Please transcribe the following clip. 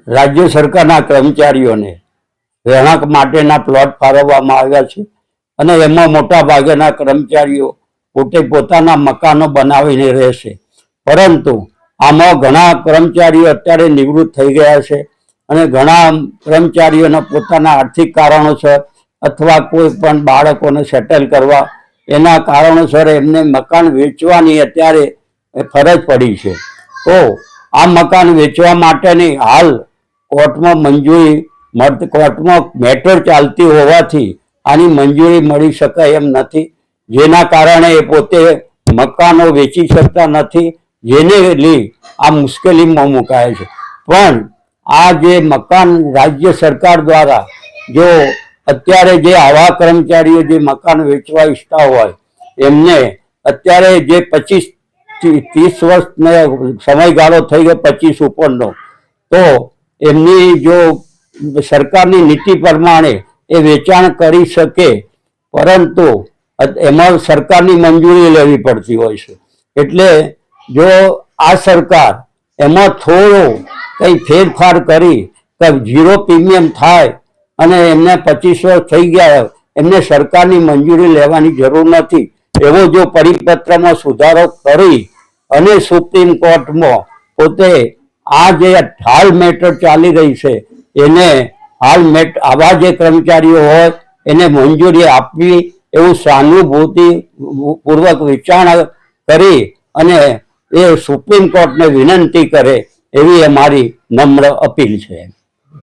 રાજ્ય સરકારના કર્મચારીઓને રહેણાંક માટેના પ્લોટ ફાળવવામાં આવ્યા છે અને એમાં મોટા ભાગેના કર્મચારીઓ પોતે પોતાના મકાનો બનાવીને રહેશે, પરંતુ આમાં ઘણા કર્મચારીઓ અત્યારે નિવૃત્ત થઈ ગયા છે અને ઘણા કર્મચારીઓના પોતાના આર્થિક કારણોસર અથવા કોઈ પણ બાળકોને સેટલ કરવા એના કારણોસર એમને મકાન વેચવાની અત્યારે ફરજ પડી છે। તો આ મકાન વેચવા માટેની હાલ કોર્ટમાં મંજૂરી કોર્ટમાં મેટર ચાલતી હોવાથી આની મંજૂરી મળી શકાય એમ નથી, જેના કારણે એ પોતે મકાનો વેચી શકતા નથી, જેને લઈ આ મુશ્કેલીમાં મુકાય છે। પણ આ જે મકાન રાજ્ય સરકાર દ્વારા જો અત્યારે જે આવા કર્મચારીઓ જે મકાન વેચવા ઈચ્છતા હોય એમને અત્યારે જે 25-30 વર્ષનો સમયગાળો થઈ ગયો 25 ઉપરનો, તો એમની જો સરકારની નીતિ પ્રમાણે એ વેચાણ કરી શકે, પરંતુ એમાં સરકારની મંજૂરી લેવી પડતી હોય છે। એટલે જો આ સરકાર એમાં થોડો કંઈ ફેરફાર કરી કે 0 પ્રીમિયમ થાય અને એમને 25 વર્ષ થઈ ગયા, એમને સરકારની મંજૂરી લેવાની જરૂર નથી એવો જો પરિપત્રમાં સુધારો કરી અને સુપ્રીમ કોર્ટમાં પોતે આ જે હાલ મેટર ચાલી રહી છે એને આવા જે કર્મચારીઓ હોય એને મંજૂરી આપવી એવું સહાનુભૂતિ પૂર્વક વિચારણા કરી અને એ સુપ્રીમ કોર્ટને વિનંતી કરે એવી અમારી નમ્ર અપીલ છે।